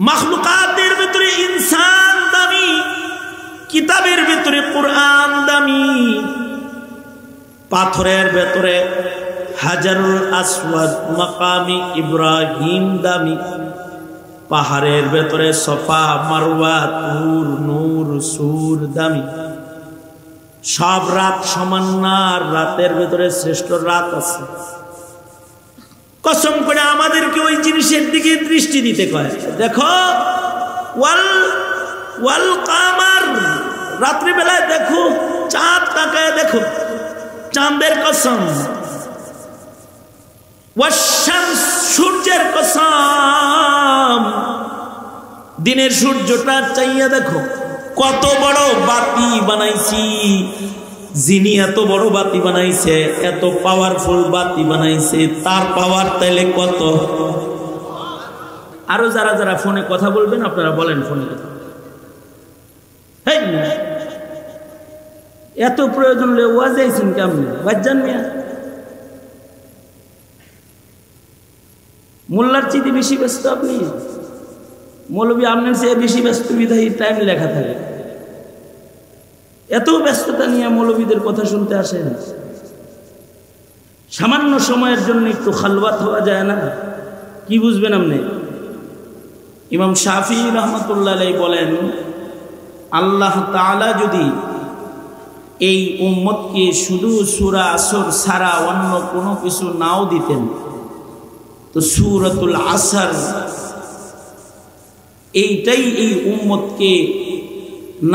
মাখলুকাতের ভিতরে ইনসান দামি, কিতাবের ভিতরে কুরআন দামি, পাথরের ভিতরে হাজারুল আসওয়াদ মাকামি ইব্রাহিম দামি, পাহাড়ের ভেতরে সফা মারওয়া তুর নূর সুর দামি। সব রাত সমান না, রাতের ভেতরে শ্রেষ্ঠ রাত আছে। কসম করে আমাদেরকে ওই জিনিসের দিকে দৃষ্টি দিতে কয়। দেখো ওয়াল ওয়াল কামার, রাত্রি বেলায় দেখো চাঁদ তাকায় দেখো, চাঁদের কসম। ওয়াশ-শামস, সূর্যের কসম, দিনের সূর্যটা চাইয়া দেখো। কত বড় বাতি বানাইছি, যিনি এত বড় বাতি বানাইছে, এত পাওয়ারফুল বাতি বানাইছে, তার পাওয়ার তাইলে কত। আরো যারা যারা ফোনে কথা বলবেন আপনারা বলেন ফোনে কথা। এত প্রয়োজন হলে ওয়াজ আইছেন কেমন বাজান মিয়া? মোল্লার চেয়ে বেশি ব্যস্ত আপনি, মৌলবী আপনার চেয়ে বেশি ব্যস্ত বিধায়ী টাইম লেখা থাকে। এত ব্যস্ততা নিয়ে মৌলবীদের কথা শুনতে আসেন। সামান্য সময়ের জন্য একটু খালওয়াত হওয়া যায় না? কি বুঝবেন আপনি? ইমাম শাফি রহমতুল্লাহ আলাইহি বলেন, আল্লাহ তাআলা যদি এই উম্মতকে শুধু সূরা আসর ছাড়া অন্য কোনো কিছু নাও দিতেন, তো সূরাতুল আসর এইটাই এই উম্মতকে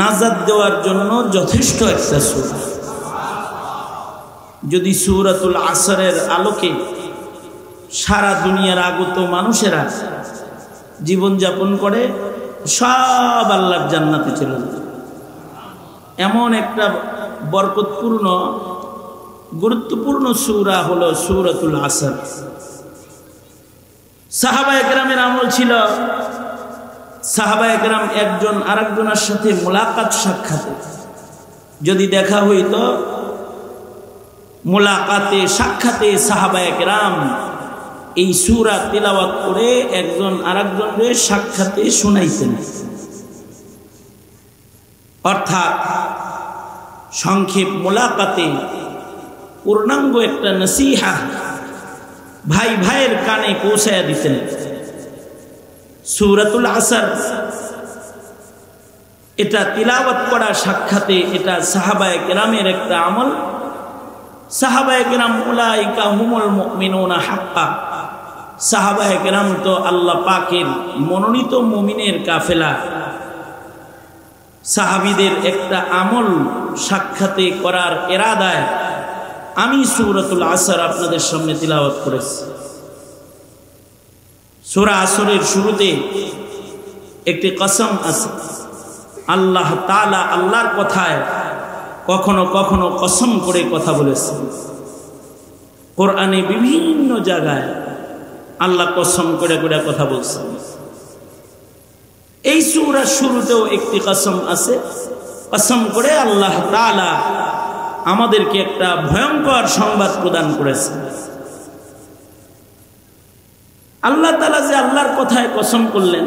নাজাত দেওয়ার জন্য যথেষ্ট একটা সূরা। যদি সূরাতুল আসরের আলোকে সারা দুনিয়ার আগত মানুষেরা জীবনযাপন করে, সব আল্লাহর জান্নাতে চলে যাবে। এমন একটা বরকতপূর্ণ গুরুত্বপূর্ণ সূরা হলো সূরাতুল আসর। সাহাবায়ে কেরামের আমল ছিল, সাহাবায়ে কেরাম একজন আরেকজনের সাথে মোলাকাত সাক্ষাতে যদি দেখা হইতো, মোলাকাতে সাক্ষাতে সাহাবায়ে কেরাম এই সূরা তিলাওয়াত করে একজন আরেকজনের সাক্ষাতে শুনাইতেন। অর্থাৎ সংক্ষেপ মোলাকাতে পূর্ণাঙ্গ একটা নসিহা ভাই ভাইয়ের কানে পৌঁছায়া দিতেন। সূরাতুল আসর এটা তিলাওয়াত করা সাক্ষাতে, এটা সাহাবায়ে কেরামের একটা আমল। সাহাবায়ে কেরাম উলাইকা হুমুল মুমিনুনা হাক্কা, সাহাবায়ে কেরাম তো আল্লাহ পাকের মনোনীত মুমিনের কাফেলা। সাহাবীদের একটা আমল সাক্ষাতে করার ইরাদায় আমি সূরাতুল আসর আপনাদের সামনে তিলাওয়াত করেছি। সূরা আসরের শুরুতে একটি কসম আছে। আল্লাহ তাআলা আল্লাহর কথায় কখনো কখনো কসম করে কথা বলেছেন। কোরআনে বিভিন্ন জায়গায় আল্লাহ কসম করে করে কথা বলছেন। এই সূরার শুরুতেও একটি কসম আছে। কসম করে আল্লাহ তাআলা আমাদেরকে একটা ভয়ঙ্কর সংবাদ প্রদান করেছেন। আল্লাহ তাআলা যে আল্লাহর কথায় কসম করলেন,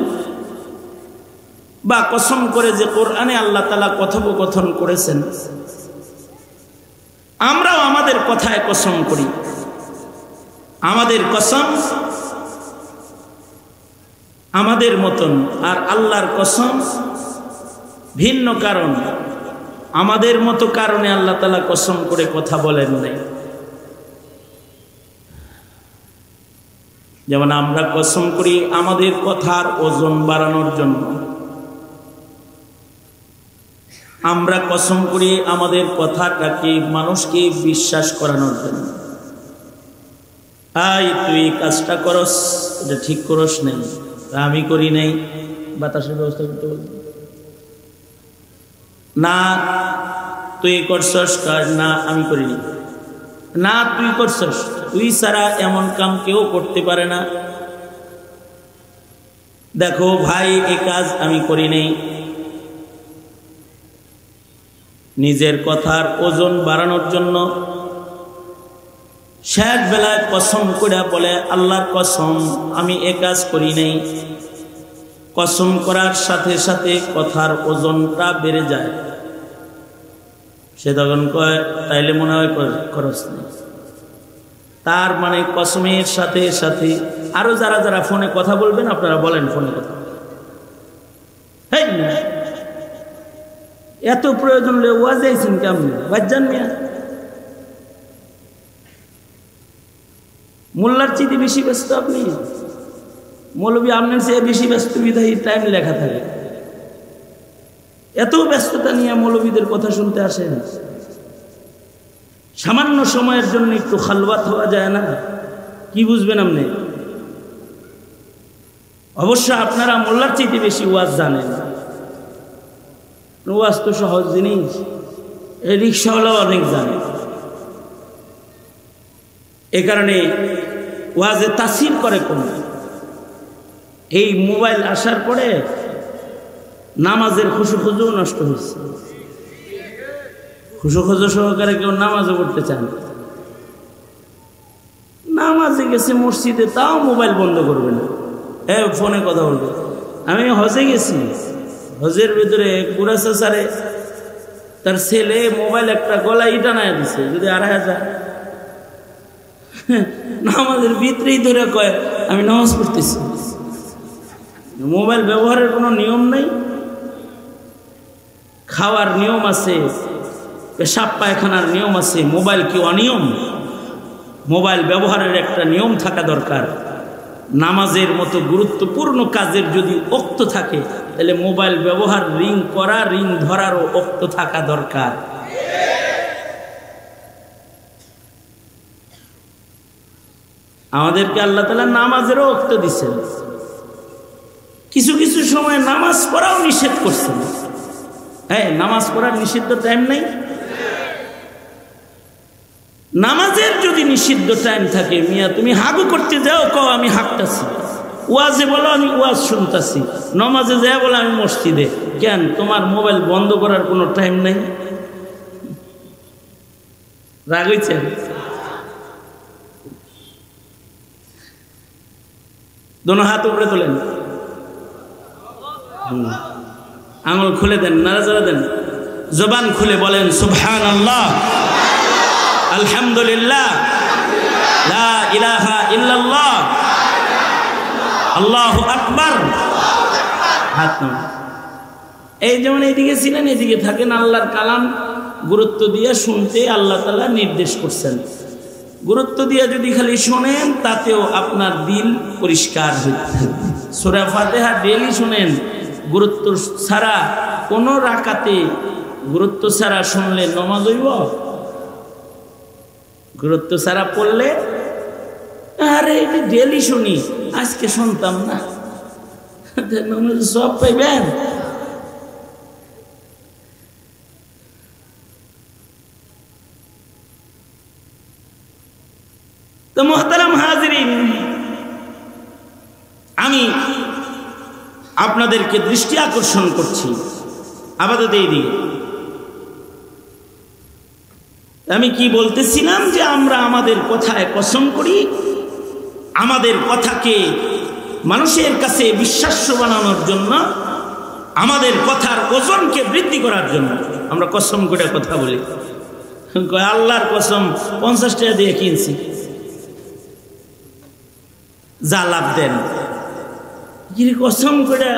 বা কসম করে যে কোরআনে আল্লাহ তাআলা কথোপকথন করেছেন, আমরাও আমাদের কথায় কসম করি। আমাদের কসম আমাদের মতন, আর আল্লাহর কসম ভিন্ন কারণ। আমাদের মতো কারণে আল্লাহ তাআলা কসম করে কথা বলেন নাই। যেমন আমরা কসম করি আমাদের কথার ওজন বাড়ানোর জন্য, আমরা কসম করি আমাদের কথাটাকে মানুষকে বিশ্বাস করানোর জন্য। তুই কাজটা করস, এটা ঠিক করস নাই, আমি করি নাই, বাতাসের ব্যবস্থা করতে বলছি না, তুই করছস, না আমি করিনি, না তুই করছস, তুই ছাড়া এমন কাম কেউ করতে পারে না, দেখো ভাই এই কাজ আমি করি নাই। নিজের কথার ওজন বাড়ানোর জন্য শেষ বেলায় কসম করে বলে, আল্লাহর কসম আমি এ কাজ করি নাই। কসম করার সাথে সাথে কথার ওজনটা বেড়ে যায়। সে তখন কয় তাইলে মনে হয় খরচ নেই। তার মানে কসমের সাথে সাথে আরো যারা যারা ফোনে কথা বলবেন আপনারা বলেন ফোনে কথা, এত প্রয়োজন হলে ওয়াজ আইছেন কেমন বাজ্জান মিয়া? মোল্লার চেয়ে বেশি ব্যস্ত আপনি, মৌলবী আপনার চেয়ে বেশি ব্যস্ত বিধায়ী টাইম লেখা থাকে। এত ব্যস্ততা নিয়ে মৌলবীদের কথা শুনতে আসেন। সামান্য সময়ের জন্য একটু খালওয়াত হওয়া যায় না? কি বুঝবেন আপনি? অবশ্য আপনারা মোল্লার চেয়ে বেশি ওয়াজ জানেন। ওয়াজ তো সহজ জিনিস, এই রিক্সাওয়ালাও অনেক জানে। এ কারণে ওয়াজে তাসির করে কোন এই মোবাইল আসার পরে নামাজের খুশু নষ্ট হচ্ছে। খুশু সহকারে কেউ নামাজও পড়তে চান, নামাজে গেছে মসজিদে তাও মোবাইল বন্ধ করবে না, ফোনে কথা বলবে। আমি হজে গেছি, হজের ভিতরে বুড়া চাচারে তার ছেলে মোবাইল একটা গলায় টানায় দিছে, যদি ২৫০০ নামাজের ভিতরেই ধরে কয় আমি নামাজ পড়তেছি। মোবাইল ব্যবহারের কোনো নিয়ম নেই, খাওয়ার নিয়ম আছে, পেশাব পায়খানার নিয়ম আছে। মোবাইল কি অনিয়ম? মোবাইল ব্যবহারের একটা নিয়ম থাকা দরকার। নামাজের মতো গুরুত্বপূর্ণ কাজের যদি ওক্ত থাকে তাহলে মোবাইল ব্যবহার, রিং করা, রিং ধরারও ওক্ত থাকা দরকার। আমাদেরকে আল্লাহ তাআলা নামাজেরও ওক্ত দিচ্ছেন, কিছু কিছু সময় নামাজ পড়াও নিষেধ করছেন। নামাজ পড়ার নিষিদ্ধ টাইম নাই? নামাজের যদি নিষিদ্ধ টাইম থাকে, মিয়া তুমি হাগু করতে যাও, কও আমি হাঁকতাছি। ওয়াজে বলো আমি ওয়াজ শুনতাছি, নামাজে যায় বলো আমি মসজিদে। কেন? তোমার মোবাইল বন্ধ করার কোনো টাইম নাই? রাগ হইছে? দোনো হাত উপরে তোলেন, আঙুল খুলে দেন, নাড়াচাড়া দেন, জবান খুলে বলেন সুবহানাল্লাহ, আলহামদুলিল্লাহ, লা ইলাহা ইল্লাল্লাহ, আল্লাহু আকবার। হাত নামান। এই যেমন এইদিকে ছিলেন, এদিকে থাকেন। আল্লাহর কালাম গুরুত্ব দিয়ে শুনতে আল্লাহ তাআলা নির্দেশ করছেন। গুরুত্ব দিয়ে যদি খালি শোনেন তাতেও আপনার দিল পরিষ্কার হচ্ছে। সূরা ফাতিহা ডেইলি শুনেন, গুরুত্ব ছাড়া কোন রাকাতে গুরুত্ব ছাড়া শুনলে নামাজ হইব? গুরুত্ব ছাড়া পড়লে আরে এটা ডেইলি শুনি, আজকে শুনতাম না, নামাজ সব পাইবেন। তো মুহতারাম হাজিরিন, আমি আপনাদেরকে দৃষ্টি আকর্ষণ করছি আপাতত এই দিকে। আমি কি বলতেছিলাম যে আমরা আমাদের কথায় কসম করি, আমাদের কথাকে মানুষের কাছে বিশ্বাস্য বানানোর জন্য, আমাদের কথার ওজনকে বৃদ্ধি করার জন্য আমরা কসম করে কথা বলি। আল্লাহর কসম 50 টাকা দিয়ে কিনছি, যা লাভ দেন। কসম করে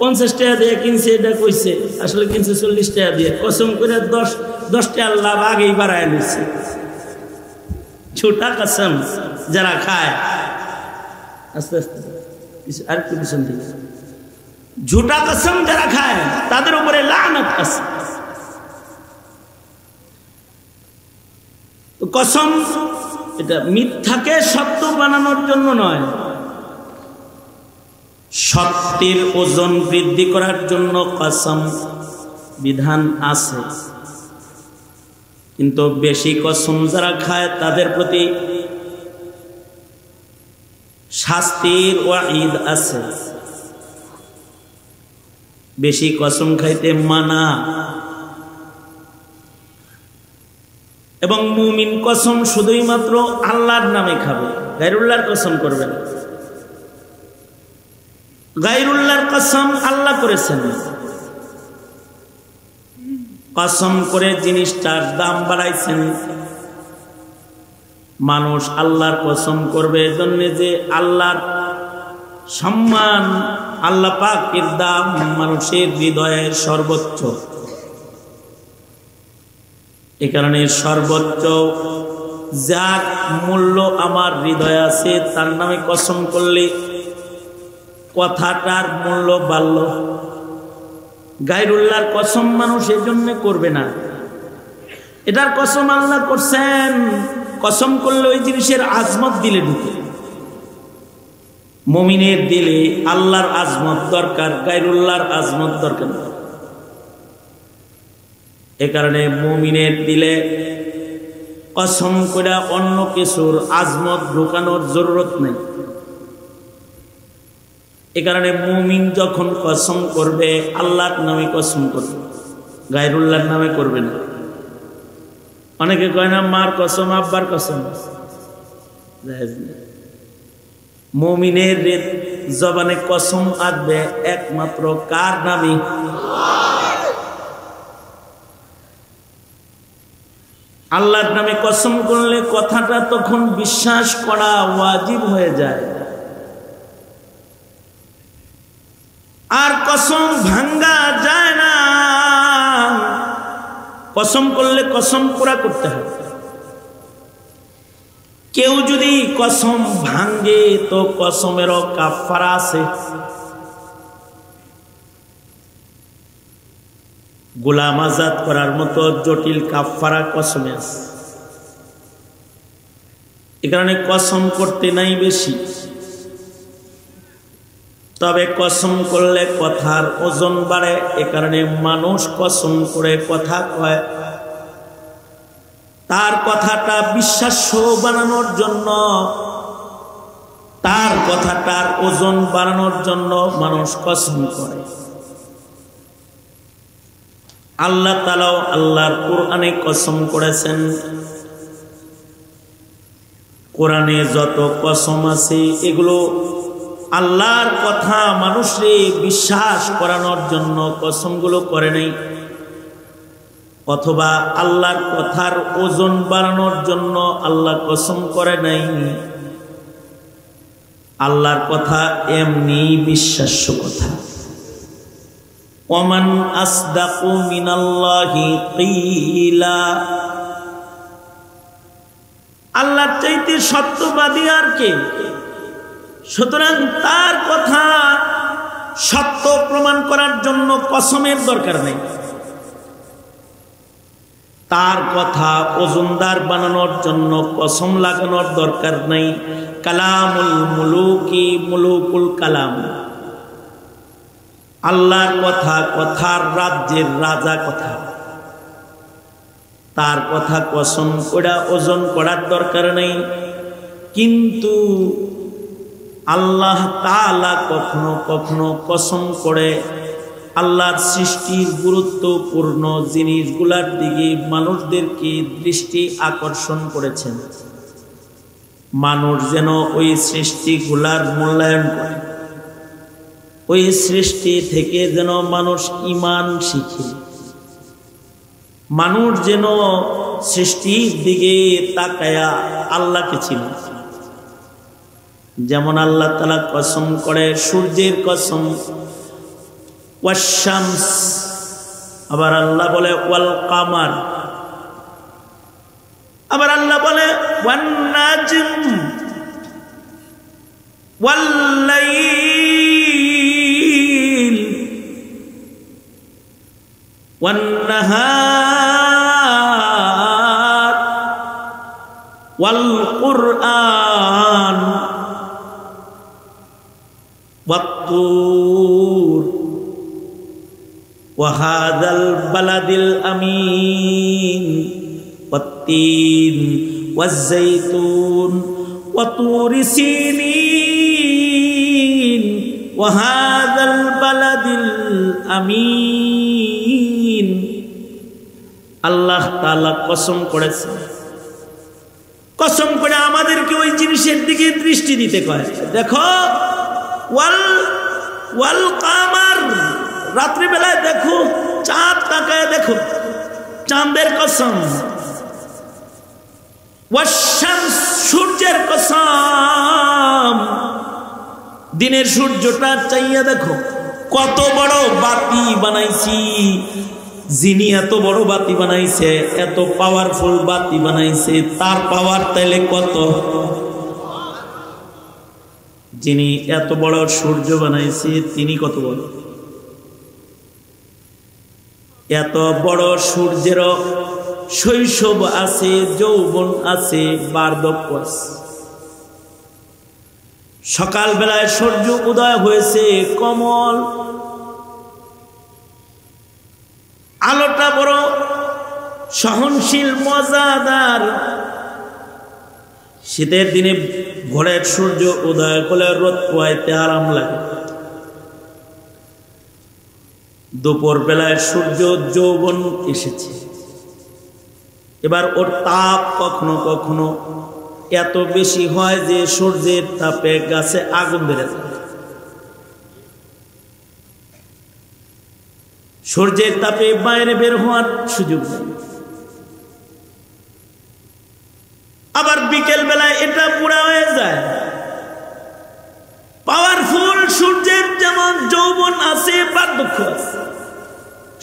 50 টাকা দিয়ে কিনছে, এটা কইছে আসলে কিনছে 40 টাকা দিয়ে। কসম করে 10 টাকার লাভ আগেই বাড়ায় নিচ্ছে। ছোটা কসম যারা খায়, আস্তে আস্তে আর একটু পিছন থেকে, ঝুটা কসম যারা খায় তাদের উপরে লানত আছে। তো কসম এটা মিথ্যাকে সত্য বানানোর জন্য নয়, সত্যের ওজন বৃদ্ধি করার জন্য কসম বিধান আছে। কিন্তু বেশি কসম যারা খায় তাদের প্রতি শাস্তির ওয়াঈদ আছে। বেশি কসম খাইতে মানা। এবং মুমিন কসম শুধুই মাত্র আল্লাহর নামে খাবে, গায়রুল্লাহর কসম করবে না। গায়রুল্লাহর কসম আল্লাহ করেছেন, কসম করে জিনিসটার দাম বাড়াইছেন। মানুষ আল্লাহর কসম করবে এজন্য যে আল্লাহর সম্মান, আল্লাহ পাকের দাম মানুষের হৃদয়ে সর্বোচ্চ। এ কারণে সর্বোচ্চ যার মূল্য আমার হৃদয়ে আছে তার নামে কসম করলে কথাটার মূল্য বাড়ল। গায়রুল্লাহর কসম মানুষ এই জন্য করবে না, এটার কসম আল্লাহ করছেন। কসম করলে ওই জিনিসের আজমত দিলে ঢুকে। মুমিনের দিলে আল্লাহর আজমত দরকার, গায়রুল্লাহর আজমত দরকার। এ কারণে মুমিনের দিলে কসম করে অন্য কিছুর আজমত ঢুকানোর জরুরত নেই। এ কারণে মুমিন যখন কসম করবে আল্লাহর নামে কসম করবে, গায়রুল্লাহর নামে করবে না। অনেকে কয় না মার কসম, আব্বার কসম। মুমিনের জবানে কসম আসবে একমাত্র কার নামে? আল্লাহর নামে কসম করলে কথাটা তখন বিশ্বাস করা ওয়াজিব হয়ে যায়। আর কসম ভাঙ্গা যায় না। কসম করলে কসম পুরা করতে হবে। কেউ যদি কসম ভাঙ্গে তো কসমেরও কাফারা আছে। গোলাম আজাদ করার মতো জটিল কাফারা কসমে আছে। এ কারণে কসম করতে নাই বেশি, তবে কসম করলে কথার ওজন বাড়ে। এ কারণে মানুষ কসম করে কথা কয়, তার কথাটা বিশ্বাস্য বানানোর জন্য, তার কথাটার ওজন বাড়ানোর জন্য মানুষ কসম করে। আল্লাহ তাআলাও আল্লাহর কোরআনে কসম করেছেন। কোরআনে যত কসম আছে এগুলো আল্লাহর কথা মানুষকে বিশ্বাস করানোর জন্য কসমগুলো করে নাই, অথবা আল্লাহর কথার ওজন বাড়ানোর জন্য আল্লাহ কসম করে নাই। আল্লাহর কথা এমনি বিশ্বাস্য কথা। ওমান আসদাকু মিনাল্লাহি কিলা, আল্লাহর চাইতে সত্যবাদী আর কে? সুতরাং তার কথা সত্য প্রমাণ করার জন্য কসমের দরকার নেই, তার কথা ওজনদার বানানোর জন্য কসম লাগানোর দরকার নেই। কালামুল মুলুকি মুলুকুল কালাম, আল্লাহর কথা কথার রাজ্যের রাজা কথা, তার কথা কসম করে ওজন করার দরকার নেই। কিন্তু আল্লাহ তাআলা কখনো কখনো কসম করে আল্লাহর সৃষ্টির গুরুত্বপূর্ণ জিনিসগুলোর দিকে মানুষদেরকে দৃষ্টি আকর্ষণ করেছেন, মানুষ যেন ওই সৃষ্টিগুলার মূল্যায়ন করে, ওই সৃষ্টি থেকে যেন মানুষ ঈমান শিখে, মানুষ যেন সৃষ্টির দিকে তাকায়া আল্লাহকে চিনে। যেমন আল্লাহ তাআলা কসম করে সূর্যের কসম, ওয়াশ-শামস, আবার আল্লাহ বলে ওয়াল কামার, আবার আল্লাহ বলে ওয়ান নাজম ওয়াল লাইল ওয়ান নাহার ওয়াল কুরআন ওয়াত-তুর ওয়াহাদাল বালাদিল আমিন ওয়াত-তিন ওয়াজ-যাইতুন ওয়াতুরি সিনিন ওয়াহাদাল বালাদিল আমিন। আল্লাহ তাআলা কসম করেছে, কসম করে আমাদেরকে ওই জিনিসের দিকে দৃষ্টি দিতে কয়। দেখো ওয়াল ওয়াল কামার, রাত্রিবেলায় দেখো, চাঁদ তাকায় দেখো, চাঁদের কসম। ওয়াশ-শামস, সূর্যের কসম, দিনের সূর্যটা চাইয়া দেখো, কত বড় বাতি বানাইছি। যিনি এত বড় বাতি বানাইছে, এত পাওয়ারফুল বাতি বানাইছে, তার পাওয়ার তাইলে কত। যিনি এত বড় সূর্য বানাইছে, তিনি কত বড়। এত বড় সূর্যেরও শৈশব আছে, যৌবন আছে, বার্ধক্য আছে। সকাল বেলায় সূর্য উদয় হয়েছে, কমল আলোটা বড় সহনশীল, মজাদার। শীতের দিনে ভোরের সূর্য উদয় করলে রোদ পোহাইতে আরাম লাগে। দুপুর বেলায় সূর্য যৌবন এসেছে, এবার ওর তাপ কখনো কখনো এত বেশি হয় যে সূর্যের তাপে গাছে আগুন বেড়ে যায়। সূর্যের তাপে বাইরে বের হওয়ার সুযোগ নেই। আবার বিকেল বেলায় এটা পুরা হয়ে যায়। পাওয়ারফুল সূর্যের যেমন যৌবন আছে, বার্ধক্য আছে।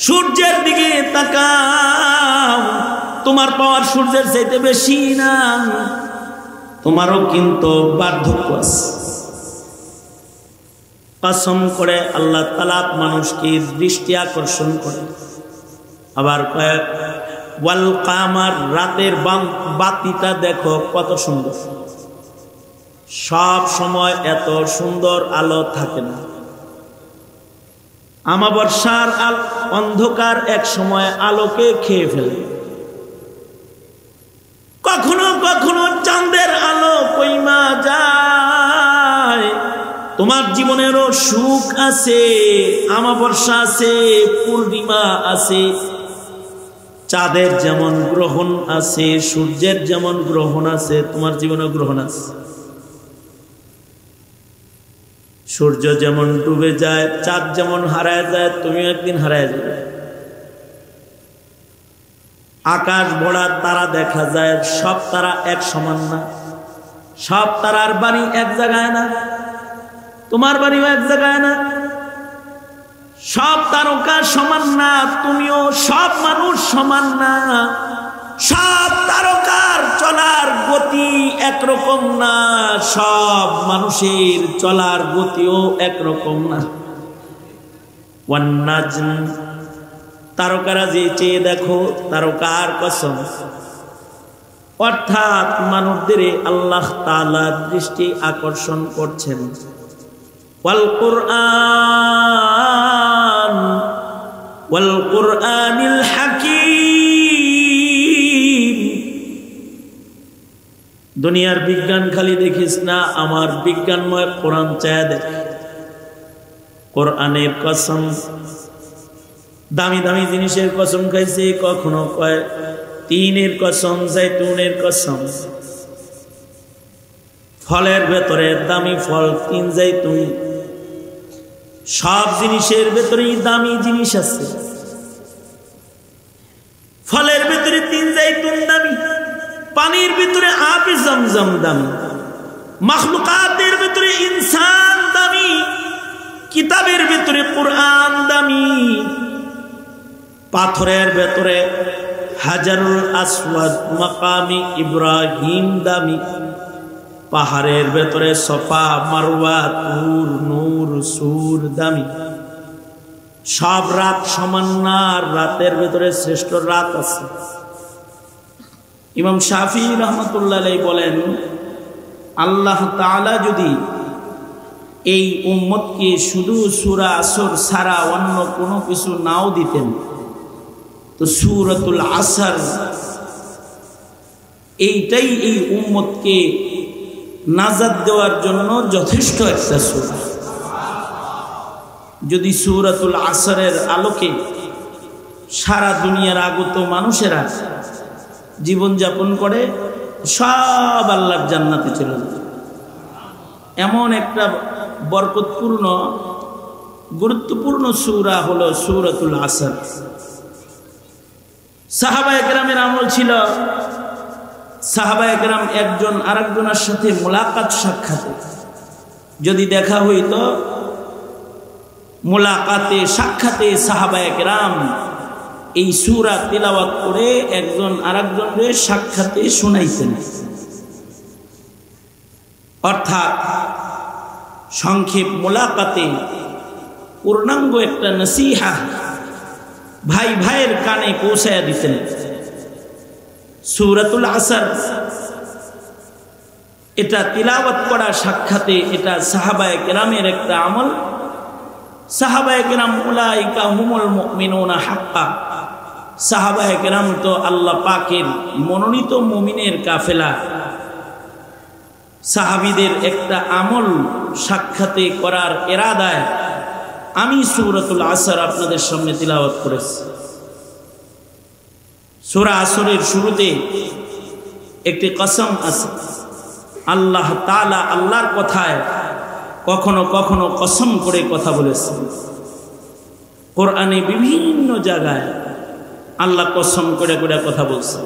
সূর্যের দিকে তাকাও, তোমার পাওয়ার সূর্যের চাইতে বেশি না, তোমারও কিন্তু বার্ধক্য আছে। কসম করে আল্লাহ তাআলা মানুষকে দৃষ্টি আকর্ষণ করে। আবার কয়েক ওয়াল কামার, রাতের বাতিটা দেখো কত সুন্দর। সব সময় এত সুন্দর আলো থাকে না। আমাবস্যার অন্ধকার এক সময় আলোকে খেয়ে ফেলে। কখনো কখনো চাঁদের আলো কইমা যায়। তোমার জীবনেরও সুখ আছে, আমাবস্যা আছে, পূর্ণিমা আছে। চাঁদের যেমন গ্রহণ আছে, সূর্যের যেমন গ্রহণ আছে, তোমার জীবনেও গ্রহণ আছে। সূর্য যেমন ডুবে যায়, চাঁদ যেমন হারায় যায়, তুমিও একদিন হারায় যাবে। আকাশ ভরা তারা দেখা যায়, সব তারা এক সমান না। সব তারার বাড়ি এক জায়গায় না, তোমার বাড়িও এক জায়গায় না। সব তারকা সমান না, তুমিও, সব মানুষ সমান না। সব তারকার চলার গতি একরকম না, সব মানুষের চলার গতিও একরকম না। ওয়ান নাজম, তারকারা যে চেয়ে দেখো, তারকার কসম। অর্থাৎ মানুষদের আল্লাহ তাআলা দৃষ্টি আকর্ষণ করছেন। ওয়াল কুরআন, ওয়াল কুরআনিল হাকীম। দুনিয়ার বিজ্ঞান খালি দেখিস না, আমার বিজ্ঞানময় কোরআন চায় দেখ। কোরআনের কসম। দামি দামি জিনিসের কসম খাইছে, কখনো কয় তিনের কসম, জাইতুনের কসম। ফলের ভেতরে দামি ফল তিন জাইতুন। সব জিনিসের ভেতরেই দামি জিনিস আছে। ফলের ভেতরে তিন জাইতুন দামি, পানির ভিতরে আবে জমজম দামি, মাখলুকাতের ভিতরে ইনসান দামি, কিতাবের ভিতরে কুরআন দামি, পাথরের ভেতরে হাজারুল আসওয়াদ মাকামি ইব্রাহিম দামি, পাহাড়ের ভেতরে সফা মারওয়া তুর নূর সুর দামি। সব রাত সমান না, রাতের ভেতরে শ্রেষ্ঠ রাত আছে। ইমাম শাফিঈ রাহমাতুল্লাহ আলাইহি বলেন, আল্লাহ তাআলা যদি এই উম্মতকে শুধু সূরা আসর ছাড়া অন্য কোনো কিছু নাও দিতেন, তো সূরাতুল আসর এইটাই এই উম্মতকে নাজাত দেওয়ার জন্য যথেষ্ট একটা সূরা। যদি সূরাতুল আসরের আলোকে সারা দুনিয়ার আগত মানুষেরা জীবন যাপন করে, সব আল্লাহর জান্নাতে চলে যাবে। এমন একটা বরকতপূর্ণ গুরুত্বপূর্ণ সূরা হলো সূরাতুল আসর। সাহাবায়ে কেরামের আমল ছিল, সাহাবায়ে কেরাম একজন আরেকজনের সাথে মোলাকাত সাক্ষাতে, যদি দেখা হইতো মোলাকাতে সাক্ষাতে সাহাবায়ে কেরাম এই সূরা তিলাওয়াত করে একজন আরেকজনের সাক্ষাতে শুনাইতেন। অর্থাৎ সংক্ষেপ মোলাকাতে পূর্ণাঙ্গ একটা নসিহা ভাই ভাইয়ের কানে পৌঁছায়া দিতেন। সূরাতুল আসর এটা তিলাওয়াত করা সাক্ষাতে, এটা সাহাবায়ে কেরামের একটা আমল। সাহাবায়ে কেরাম উলাইকা হুমুল মুমিনুনা হাক্কা, সাহাবায়ে কেরাম তো আল্লাহ পাকের মনোনীত মুমিনের কাফেলা। সাহাবীদের একটা আমল সাক্ষাতে করার ইরাদায় আমি সূরাতুল আসর আপনাদের সামনে তিলাওয়াত করেছি। সূরা আসরের শুরুতে একটি কসম আছে। আল্লাহ তাআলা আল্লাহর কথায় কখনো কখনো কসম করে কথা বলেছেন। কোরআনে বিভিন্ন জায়গায় আল্লাহ কসম করে করে কথা বলছেন।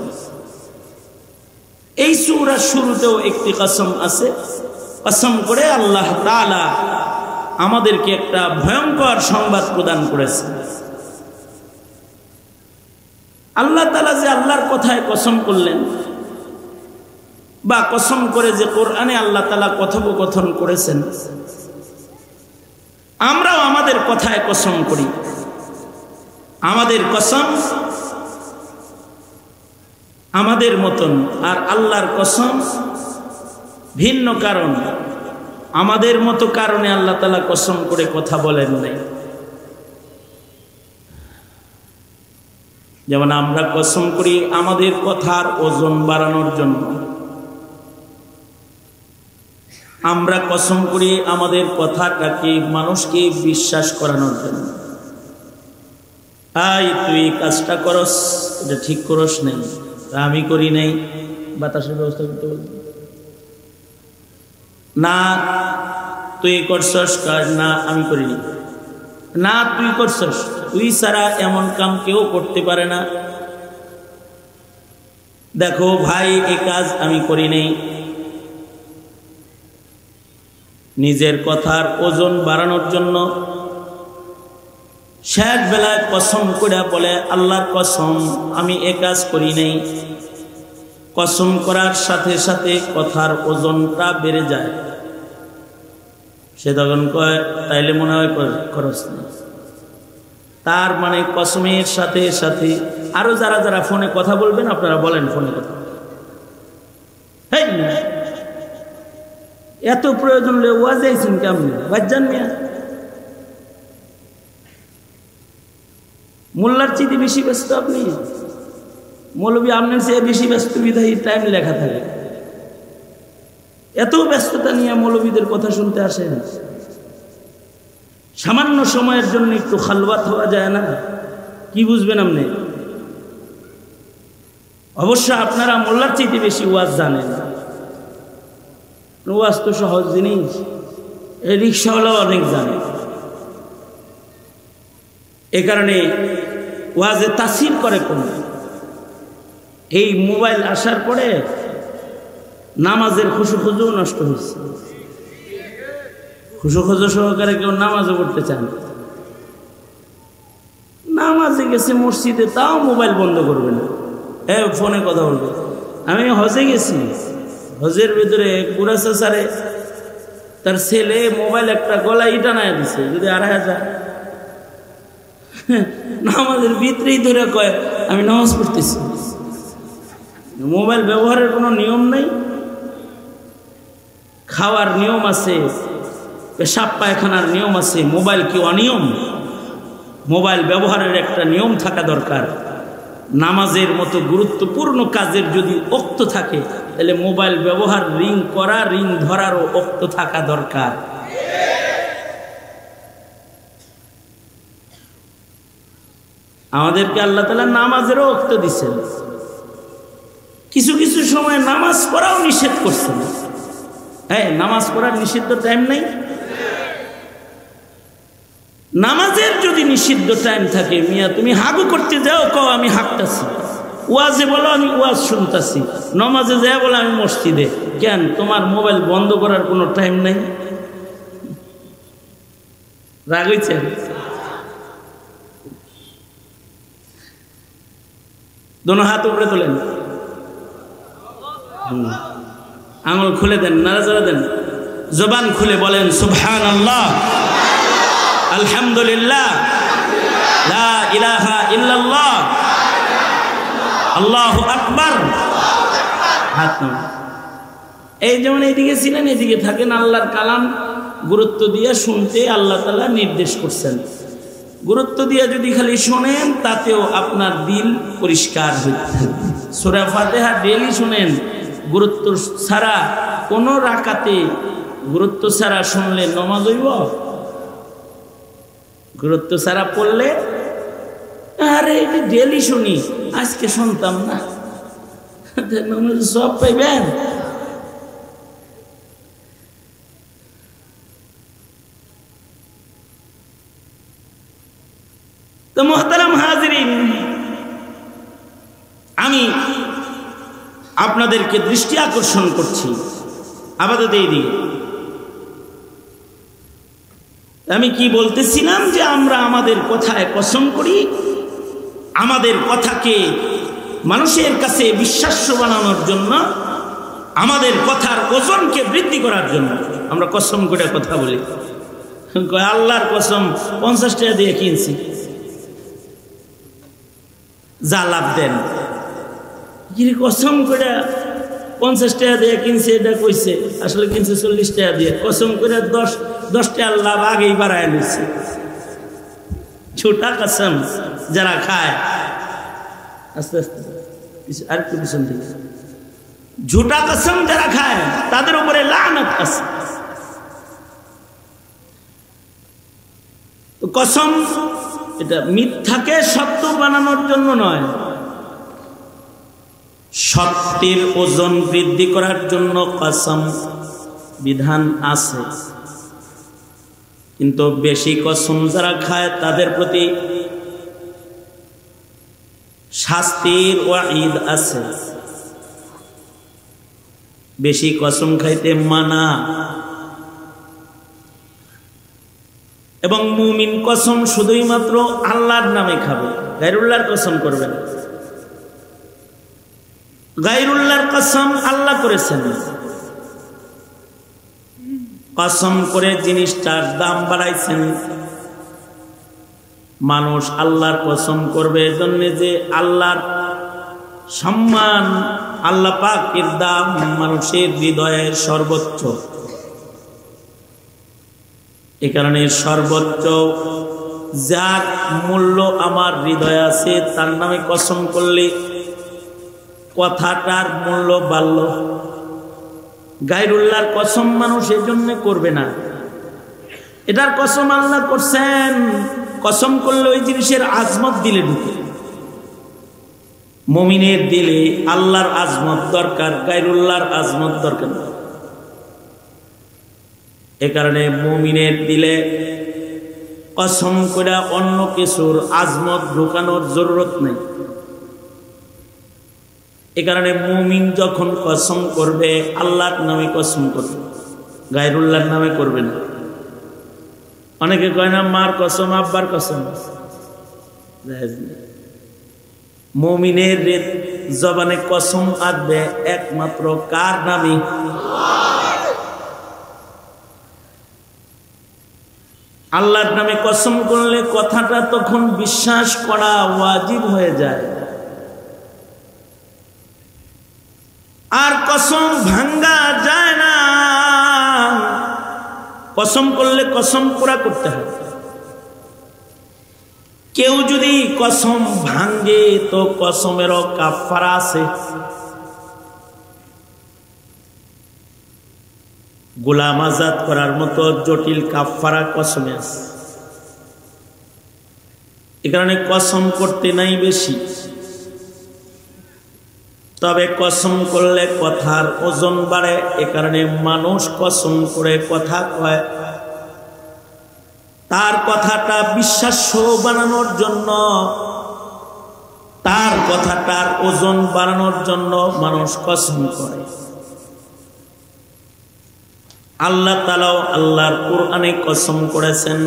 এই সূরার শুরুতেও একটি কসম আছে। কসম করে আল্লাহ তাআলা আমাদেরকে একটা ভয়ঙ্কর সংবাদ প্রদান করেছেন। আল্লাহ তাআলা যে আল্লাহর কথায় কসম করলেন, বা কসম করে যে কোরআনে আল্লাহ তাআলা কথোপকথন করেছেন, আমরাও আমাদের কথায় কসম করি। আমাদের কসম আমাদের মতন, আর আল্লাহর কসম ভিন্ন কারণ। আমাদের মতো কারণে আল্লাহ তাআলা কসম করে কথা বলেন নাই। যেমন আমরা কসম করি আমাদের কথার ওজন বাড়ানোর জন্য, আমরা কসম করি আমাদের কথাটাকে মানুষকে বিশ্বাস করানোর জন্য। তুই কাজটা করস, এটা ঠিক করস নাই, আমি করি নাই, বাতাসের ব্যবস্থা করতে বলছি না, তুই করছস, না আমি করিনি, না তুই করছস, তুই ছাড়া এমন কাম কেউ করতে পারে না, দেখো ভাই এই কাজ আমি করি নাই। নিজের কথার ওজন বাড়ানোর জন্য শেষ বেলায় কসম করে বলে আল্লাহর কসম আমি এ কাজ করি নাই। কসম করার সাথে সাথে কথার ওজনটা বেড়ে যায়। সে তখন কয় তাইলে মনে হয় খরচ নেই। তার মানে কসমের সাথে সাথে আরো যারা যারা ফোনে কথা বলবেন আপনারা বলেন ফোনে কথা, এত প্রয়োজন হলে ওয়াজ আইছেন কেমন বাজান মিয়া? মোল্লার চেয়ে বেশি ব্যস্ত আপনি, মৌলবী আপনার চেয়ে বেশি ব্যস্ত বিধায়ী টাইম লেখা থাকে। এত ব্যস্ততা নিয়ে মৌলবীদের কথা শুনতে আসেন। সামান্য সময়ের জন্য একটু খালওয়াত হওয়া যায় না? কি বুঝবেন আপনি? অবশ্য আপনারা মোল্লার চেয়ে বেশি ওয়াজ জানেন। ওয়াজ তো সহজ জিনিস, এই রিক্সাওয়ালাও অনেক জানে। এ কারণে ওয়াজে তাসির করে কোন। এই মোবাইল আসার পরে নামাজের খুশু নষ্ট হয়েছে। খুশু সহকারে কেউ নামাজও পড়তে চান। নামাজে গেছে মসজিদে, তাও মোবাইল বন্ধ করবে না, ফোনে কথা বলবে। আমি হজে গেছি, হজের ভিতরে বুড়া চাচারে তার ছেলে মোবাইল একটা গলায় টানায় দিছে, যদি ২৫০০ নামাজের ভিতরেই ধরে কয় আমি নামাজ পড়তেছি। মোবাইল ব্যবহারের কোনো নিয়ম নাই, খাওয়ার নিয়ম আছে, পেশাব পায়খানার নিয়ম আছে। মোবাইল কি অনিয়ম? মোবাইল ব্যবহারের একটা নিয়ম থাকা দরকার। নামাজের মতো গুরুত্বপূর্ণ কাজের যদি ওক্ত থাকে, তাহলে মোবাইল ব্যবহার, রিং করা, রিং ধরারও ওক্ত থাকা দরকার। আমাদেরকে আল্লাহ তাআলা নামাজেরও ওক্ত দিচ্ছেন। কিছু কিছু সময় নামাজ পড়াও নিষেধ করছেন। নামাজ পড়ার নিষিদ্ধ টাইম নাই। নামাজের যদি নিষিদ্ধ টাইম থাকে, মিয়া তুমি হাগু করতে যাও, কও আমি হাঁকতাছি, ওয়াজে বলো আমি ওয়াজ শুনতাছি, নামাজে যায় বলো আমি মসজিদে। কেন তোমার মোবাইল বন্ধ করার কোনো টাইম নাই? রাগ হইছে? দোনো হাত উপরে তোলেন, আঙুল খুলে দেন, নাড়াচাড়া দেন, জবান খুলে বলেন সুবহানাল্লাহ, আলহামদুলিল্লাহ, লা ইলাহা ইল্লাল্লাহ, আল্লাহু আকবার। হাত নামান। এই যেমন এইদিকে ছিলেন, এদিকে থাকেন, আল্লাহর কালাম গুরুত্ব দিয়ে শুনতে আল্লাহ তাআলা নির্দেশ করছেন। গুরুত্ব দিয়ে যদি খালি শোনেন, তাতেও আপনার দিল পরিষ্কার হয়ে থাকবে। সূরা ফাতিহা ডেইলি শুনেন, গুরুত্ব ছাড়া কোনো রাকাতে গুরুত্ব ছাড়া শুনলে নামাজ হইব? গুরুত্ব ছাড়া পড়লে, আরে এটা ডেইলি শুনি, আজকে শুনতাম না, নামাজ সব পাইবেন। তো মুহতারাম হাজিরিন, আমি আপনাদেরকে দৃষ্টি আকর্ষণ করছি আপাতত এই দিকে। আমি কি বলতেছিলাম যে আমরা আমাদের কথায় কসম করি, আমাদের কথাকে মানুষের কাছে বিশ্বাস্য বানানোর জন্য, আমাদের কথার ওজনকে বৃদ্ধি করার জন্য আমরা কসম করে কথা বলি। আল্লাহর কসম 50 টাকা দিয়ে কিনছি, যা লাভ দেন। কসম করে 50 টাকা দিয়ে কিনছে, এটা কইছে, আসলে কিনছে 40 টাকা দিয়ে। কসম করে 10 টাকার লাভ আগেই বাড়ায় নিচ্ছে। ছোটা কসম যারা খায়, আস্তে আস্তে আর একটু পিছন থেকে, ঝুটা কসম যারা খায় তাদের উপরে লানত আছে। তো কসম এটা মিথ্যাকে সত্য বানানোর জন্য নয়, সত্যের ওজন বৃদ্ধি করার জন্য কসম বিধান আছে। কিন্তু বেশি কসম যারা খায় তাদের প্রতি শাস্তির ওয়াঈদ আছে। বেশি কসম খাইতে মানা। এবং মুমিন কসম শুধুই মাত্র আল্লাহর নামে খাবে, গায়রুল্লাহর কসম করবে না। গায়রুল্লাহর কসম আল্লাহ করেছেন, কসম করে জিনিসটার দাম বাড়াইছেন। মানুষ আল্লাহর কসম করবে এজন্য যে আল্লাহর সম্মান, আল্লাহ পাকের দাম মানুষের হৃদয়ে সর্বোচ্চ। এ কারণে সর্বোচ্চ যার মূল্য আমার হৃদয়ে আছে তার নামে কসম করলে কথাটার মূল্য বাড়ল। গায়রুল্লাহর কসম মানুষ এই জন্য করবে না, এটার কসম আল্লাহ করছেন। কসম করলে ওই জিনিসের আজমত দিলে ঢুকে। মুমিনের দিলে আল্লাহর আজমত দরকার, গায়রুল্লাহর আজমত দরকার না। এ কারণে মুমিনের দিলে কসম করে অন্য কিছুর আজমত ঢুকানোর জরুরত নেই। এ কারণে মুমিন যখন কসম করবে আল্লাহর নামে কসম করবে, গায়রুল্লাহর নামে করবে না। অনেকে কয় না মার কসম, আব্বার কসম। মুমিনের জবানে কসম আসবে একমাত্র কার নামে? আল্লাহর নামে কসম করলে কথাটা তখন বিশ্বাস করা ওয়াজিব হয়ে যায়। আর কসম ভাঙ্গা যায় না। কসম করলে কসম পুরা করতে হয়। কেউ যদি কসম ভাঙ্গে তো কসমেরও কাফারা আছে। গোলাম আজাদ করার মতো জটিল কাফারা কসমে আছে। এ কারণে কসম করতে নাই বেশি। তবে কসম করলে কথার ওজন বাড়ে। এ কারণে মানুষ কসম করে কথা কয়। তার কথাটা বিশ্বাস্য বানানোর জন্য, তার কথাটার ওজন বাড়ানোর জন্য মানুষ কসম করে। আল্লাহ তাআলাও আল্লাহর কোরআনে কসম করেছেন।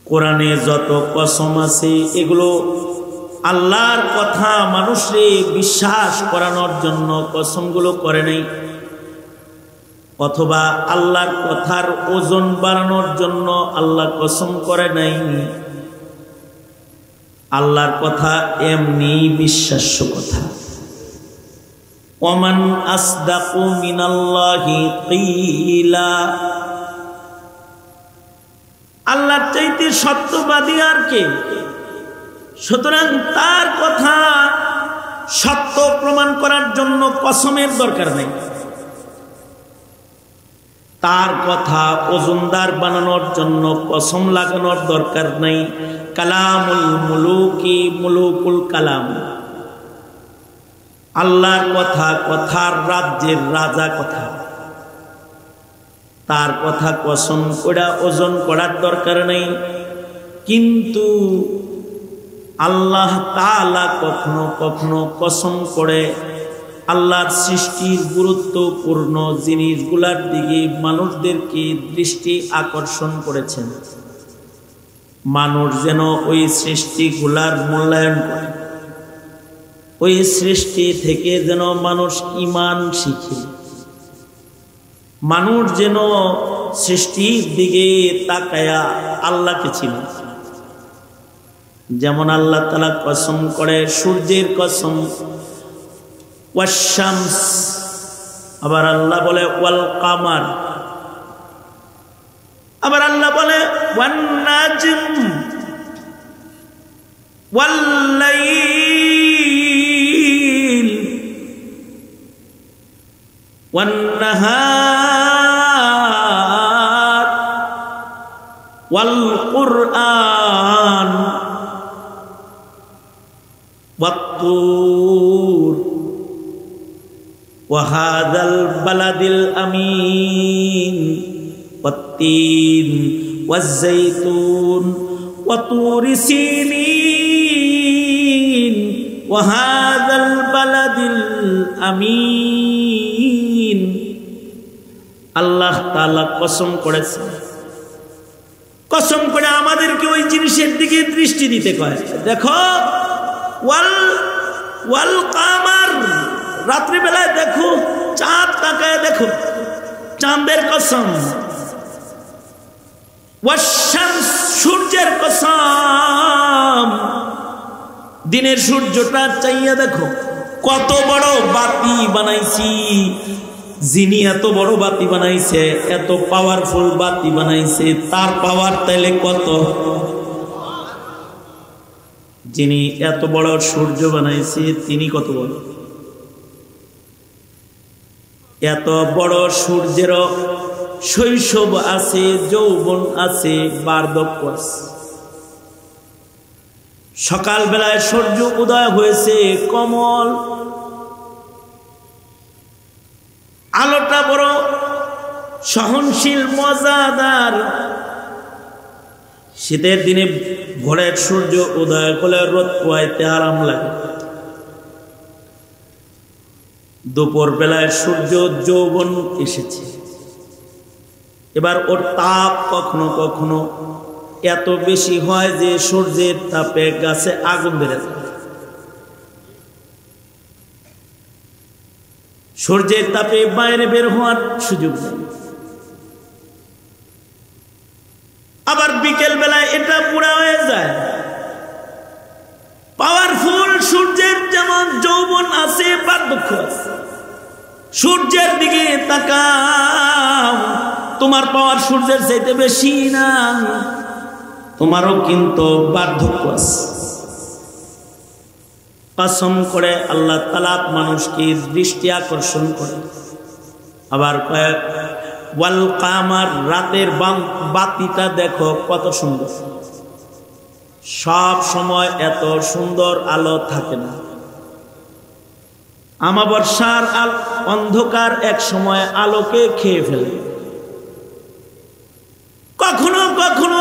কোরআনে যত কসম আছে এগুলো আল্লাহর কথা মানুষকে বিশ্বাস করানোর জন্য কসমগুলো করে নাই, অথবা আল্লাহর কথার ওজন বাড়ানোর জন্য আল্লাহ কসম করে নাই। আল্লাহর কথা এমনি বিশ্বাস্য কথা। ওমান আসদাকু মিনাল্লাহি কিলা, আল্লাহর চাইতে সত্যবাদী আর কে? সুতরাং তার কথা সত্য প্রমাণ করার জন্য কসমের দরকার নেই, তার কথা ওজনদার বানানোর জন্য কসম লাগানোর দরকার নেই। কালামুল মুলুকি মুলুকুল কালাম, আল্লাহর কথা কথার রাজ্যের রাজা কথা, তার কথা কসম করে ওজন করার দরকার নেই। কিন্তু আল্লাহ তাআলা কখনো কখনো কসম করে আল্লাহর সৃষ্টির গুরুত্বপূর্ণ জিনিসগুলোর দিকে মানুষদেরকে দৃষ্টি আকর্ষণ করেছেন, মানুষ যেন ওই সৃষ্টিগুলার মূল্যায়ন করে, ওই সৃষ্টি থেকে যেন মানুষ ঈমান শিখে, মানুষ যেন সৃষ্টির দিকে তাকায়া আল্লাহকে চিনে। যেমন আল্লাহ তাআলা কসম করে সূর্যের কসম, ওয়াশ-শামস, আবার আল্লাহ বলে ওয়াল কামার, আবার আল্লাহ বলে ওয়ান নাজম ওয়াল লাইল ওয়ান নাহার ওয়াল কুরআন ওয়াত-তুর ওয়াহাদাল বালাদিল আমিন ওয়াত-তিন ওয়াজ-যাইতুন ওয়াতুরি সিনিন ওয়াহাদাল বালাদিল আমিন। আল্লাহ তাআলা কসম করেছে, কসম করে আমাদেরকে ওই জিনিসের দিকে দৃষ্টি দিতে কয়। দেখো ওয়াল কামার, রাত্রিবেলায় দেখো চাঁদ, তাকায় দেখো, চাঁদের কসম। ওয়াশ-শামস, সূর্যের কসম, দিনের সূর্যটা চাইয়া দেখো, কত বড় বাতি বানাইছি। যিনি এত বড় বাতি বানাইছে, এত পাওয়ারফুল বাতি বানাইছে, তার পাওয়ার তাইলে কত? যিনি এত বড় সূর্য বানাইছে তিনি কত বড়? এত বড় সূর্যেরও শৈশব আছে, যৌবন আছে, বার্ধক্য আছে। সকাল বেলায় সূর্য উদয় হয়েছে কমল, আলোটা বড় সহনশীল, মজাদার। শীতের দিনে ভোরের সূর্য উদয় হলে রোদ পোহাইতে আরাম লাগে। দুপুর বেলায় সূর্য যৌবন এসেছে, এবার ওর তাপ কখনো কখনো এত বেশি হয় যে সূর্যের তাপে গাছে আগুন বেড়ে যায়। সূর্যের তাপে বাইরে বের হওয়ার সুযোগ নেই। আবার বিকেল বেলায় এটা পুরা হয়ে যায়। পাওয়ারফুল সূর্যের যেমন যৌবন আছে, বার্ধক্য আছে। সূর্যের দিকে তাকাও, তোমার পাওয়ার সূর্যের চাইতে বেশি না, তোমারও কিন্তু বার্ধক্য আছে। কসম করে আল্লাহ তাআলা মানুষকে দৃষ্টি আকর্ষণ করে। আবার কয়েক ওয়াল কামার, রাতের বাতিটা দেখো কত সুন্দর। সব সময় এত সুন্দর আলো থাকে না। আমাবস্যার অন্ধকার এক সময় আলোকে খেয়ে ফেলে। কখনো কখনো